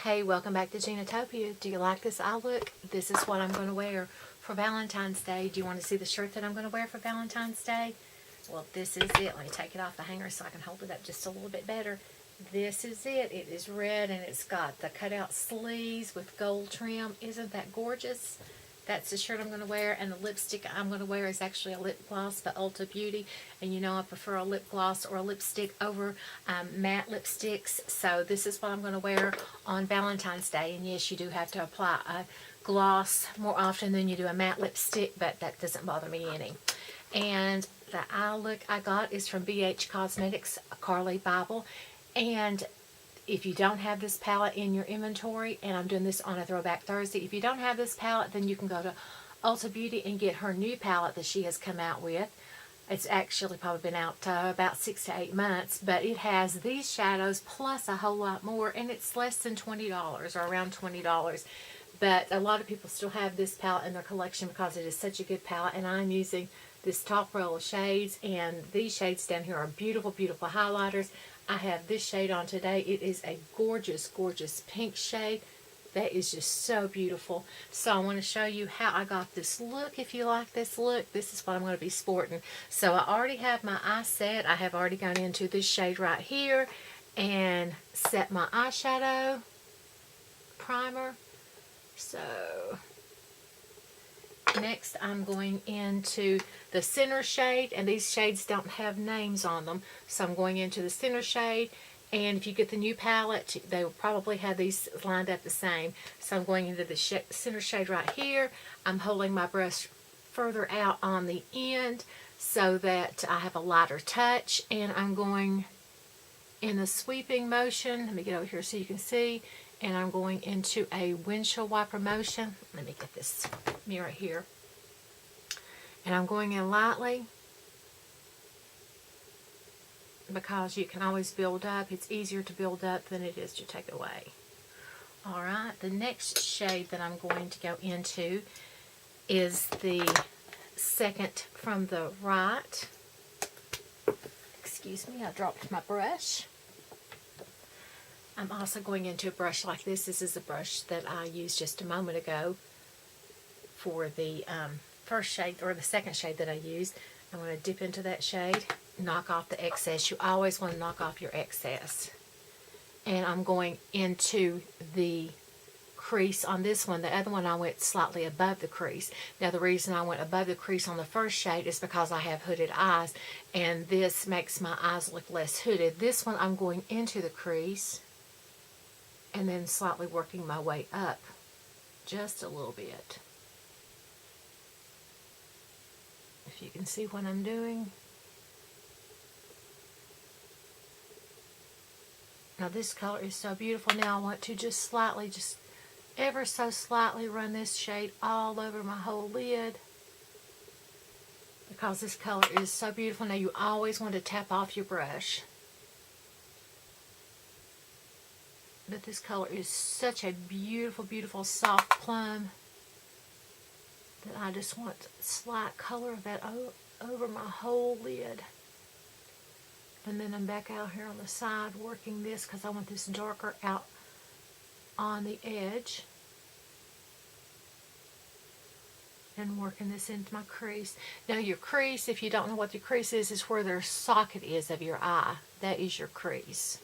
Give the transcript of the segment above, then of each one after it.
Hey, welcome back to Ginatopia. Do you like this eye look? This is what I'm going to wear for Valentine's Day. Do you want to see the shirt that I'm going to wear for Valentine's Day? Well, this is it. Let me take it off the hanger so I can hold it up just a little bit better. This is it. It is red and it's got the cutout sleeves with gold trim. Isn't that gorgeous? That's the shirt I'm going to wear, and the lipstick I'm going to wear is actually a lip gloss by Ulta Beauty. And you know I prefer a lip gloss or a lipstick over matte lipsticks. So this is what I'm going to wear on Valentine's Day. And yes, you do have to apply a gloss more often than you do a matte lipstick, but that doesn't bother me any. And the eye look I got is from BH Cosmetics, Carli Bybel. And if you don't have this palette in your inventory, and I'm doing this on a Throwback Thursday, if you don't have this palette, then you can go to Ulta Beauty and get her new palette that she has come out with. It's actually probably been out about 6 to 8 months, but it has these shadows plus a whole lot more, and it's less than $20 or around $20. But a lot of people still have this palette in their collection because it is such a good palette, and I'm using this top roll of shades, and these shades down here are beautiful, beautiful highlighters. I have this shade on today. It is a gorgeous, gorgeous pink shade. That is just so beautiful. So I want to show you how I got this look. If you like this look, this is what I'm going to be sporting. So I already have my eye set. I have already gone into this shade right here and set my eyeshadow primer. So next I'm going into the center shade, and these shades don't have names on them, so I'm going into the center shade. And if you get the new palette, they will probably have these lined up the same. So I'm going into the center shade right here. I'm holding my brush further out on the end so that I have a lighter touch, and I'm going in a sweeping motion. Let me get over here so you can see. And I'm going into a windshield wiper motion. Let me get this mirror here. And I'm going in lightly because you can always build up. It's easier to build up than it is to take away. Alright, the next shade that I'm going to go into is the second from the right. Excuse me, I dropped my brush. I'm also going into a brush like this. This is a brush that I used just a moment ago for the first shade, or the second shade that I used. I'm going to dip into that shade, knock off the excess. You always want to knock off your excess. And I'm going into the crease on this one. The other one I went slightly above the crease. Now the reason I went above the crease on the first shade is because I have hooded eyes, and this makes my eyes look less hooded. This one I'm going into the crease and then slightly working my way up just a little bit. If you can see what I'm doing. Now this color is so beautiful. Now I want to just slightly, just ever so slightly run this shade all over my whole lid because this color is so beautiful. Now you always want to tap off your brush. But this color is such a beautiful, beautiful soft plum that I just want slight color of that over my whole lid. And then I'm back out here on the side working this because I want this darker out on the edge. And working this into my crease. Now your crease, if you don't know what your crease is where the socket is of your eye. That is your crease.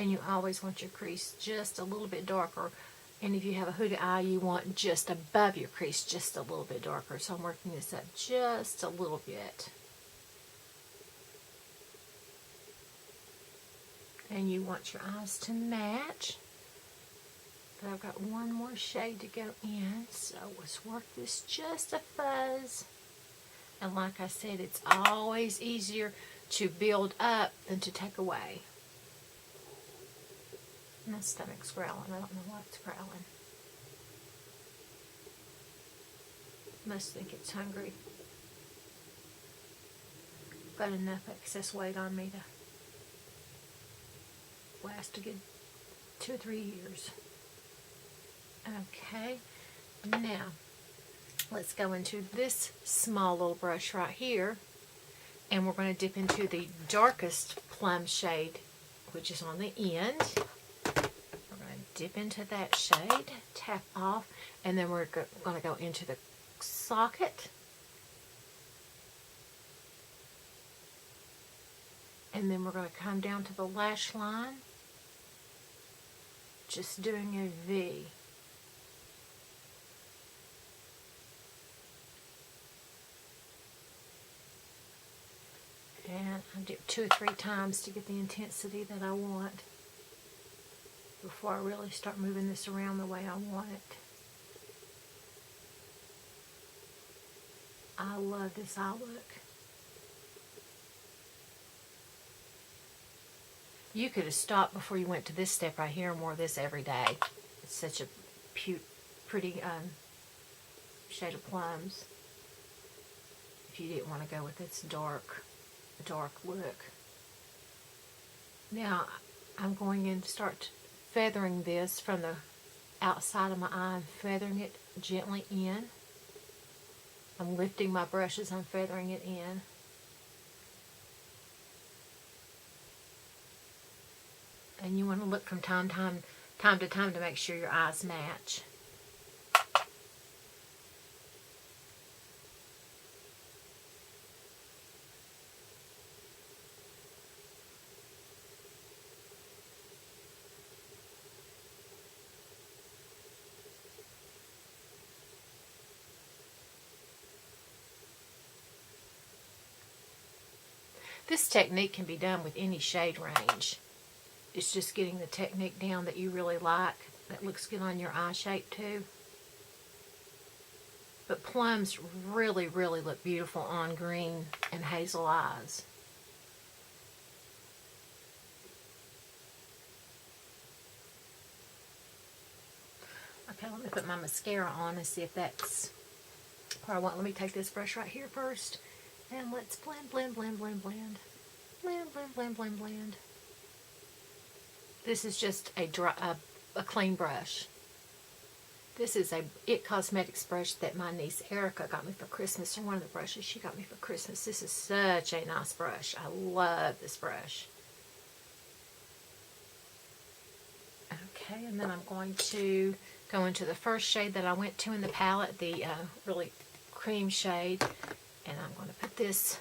And you always want your crease just a little bit darker. And if you have a hooded eye, you want just above your crease, just a little bit darker. So I'm working this up just a little bit. And you want your eyes to match. But I've got one more shade to go in. So let's work this just a fuzz. And like I said, it's always easier to build up than to take away. My stomach's growling. I don't know why it's growling. Must think it's hungry. Got enough excess weight on me to last a good 2 or 3 years. Okay, now let's go into this small little brush right here, and we're going to dip into the darkest plum shade, which is on the end. We're dip into that shade, tap off, and then we're going to go into the socket. And then we're going to come down to the lash line, just doing a V. And I dip 2 or 3 times to get the intensity that I want before I really start moving this around the way I want it. I love this eye look. You could have stopped before you went to this step right here and wore this every day. It's such a pretty shade of plums. If you didn't want to go with this dark look. Now I'm going in to start feathering this from the outside of my eye and feathering it gently in. I'm lifting my brush as I'm feathering it in. And you want to look from time to time to make sure your eyes match. This technique can be done with any shade range. It's just getting the technique down that you really like, that looks good on your eye shape too. But plums really, really look beautiful on green and hazel eyes. Okay, let me put my mascara on and see if that's what I want. Let me take this brush right here first. And let's blend, blend, blend, blend, blend. Blend, blend, blend, blend, blend. This is just a clean brush. This is a It Cosmetics brush that my niece Erica got me for Christmas, or one of the brushes she got me for Christmas. This is such a nice brush. I love this brush. Okay, and then I'm going to go into the first shade that I went to in the palette, the really cream shade. And I'm going to put this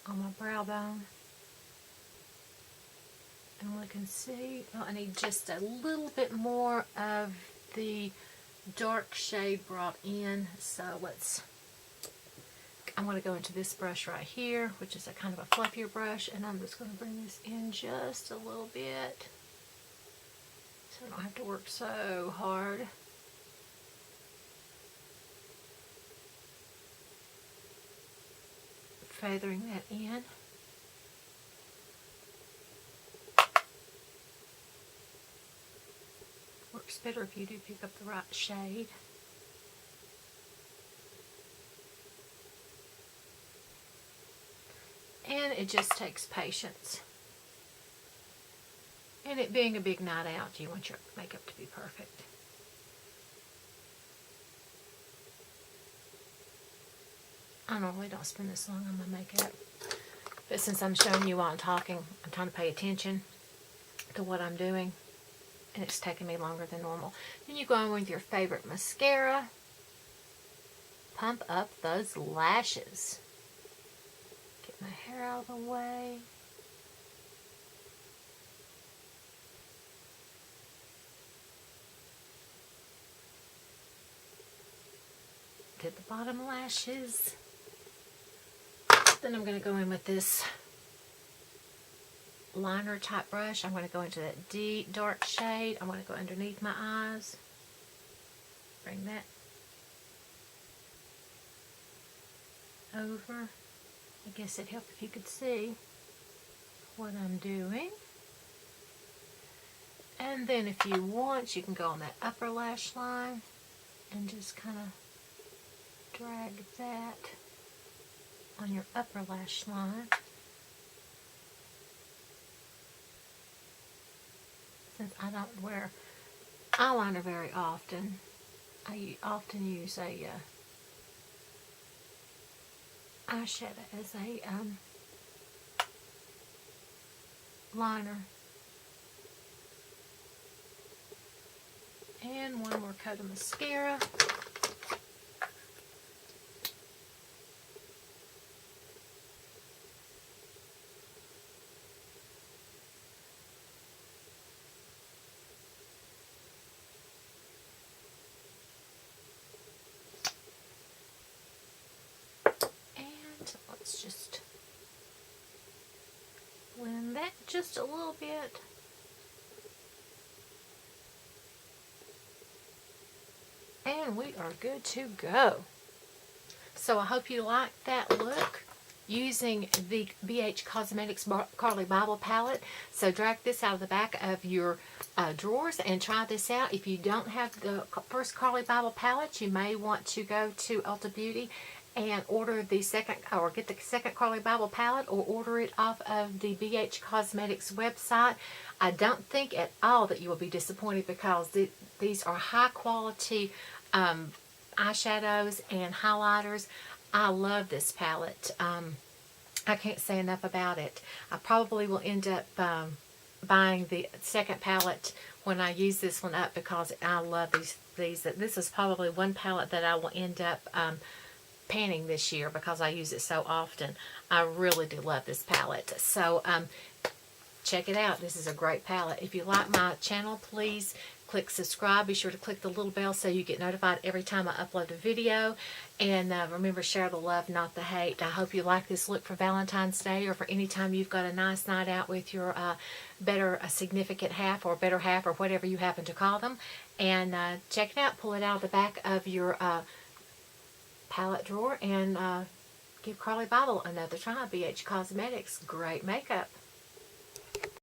on my brow bone. And look and see. Well, I need just a little bit more of the dark shade brought in. So I'm going to go into this brush right here, which is a kind of a fluffier brush. And I'm just going to bring this in just a little bit, so I don't have to work so hard. Feathering that in. Works better if you do pick up the right shade. And it just takes patience. And it being a big night out, you want your makeup to be perfect. I normally don't spend this long on my makeup, but since I'm showing you while I'm talking, I'm trying to pay attention to what I'm doing, and it's taking me longer than normal. Then you go in with your favorite mascara, pump up those lashes. Get my hair out of the way. Did the bottom lashes. Then I'm going to go in with this liner type brush. I'm going to go into that deep dark shade. I'm going to go underneath my eyes. Bring that over. I guess it'd help if you could see what I'm doing. And then if you want, you can go on that upper lash line and just kind of drag that on your upper lash line. Since I don't wear eyeliner very often, I often use a eyeshadow as a liner. And one more coat of mascara. Let's just blend that just a little bit. And we are good to go. So I hope you like that look using the BH Cosmetics Carli Bybel palette. So drag this out of the back of your drawers and try this out. If you don't have the first Carli Bybel palette, you may want to go to Ulta Beauty and order the second, or get the second Carli Bybel palette, or order it off of the BH Cosmetics website. I don't think at all that you will be disappointed, because these are high quality eyeshadows and highlighters. I love this palette. I can't say enough about it. I probably will end up buying the second palette when I use this one up, because I love these. This is probably one palette that I will end up panning this year, because I use it so often. I really do love this palette. So check it out. This is a great palette. If you like my channel, please click subscribe. Be sure to click the little bell so you get notified every time I upload a video. And remember, share the love, not the hate. I hope you like this look for Valentine's Day, or for any time you've got a nice night out with your significant half, or better half, or whatever you happen to call them. And check it out. Pull it out of the back of your palette drawer, and give Carli Bybel another try. BH Cosmetics, great makeup.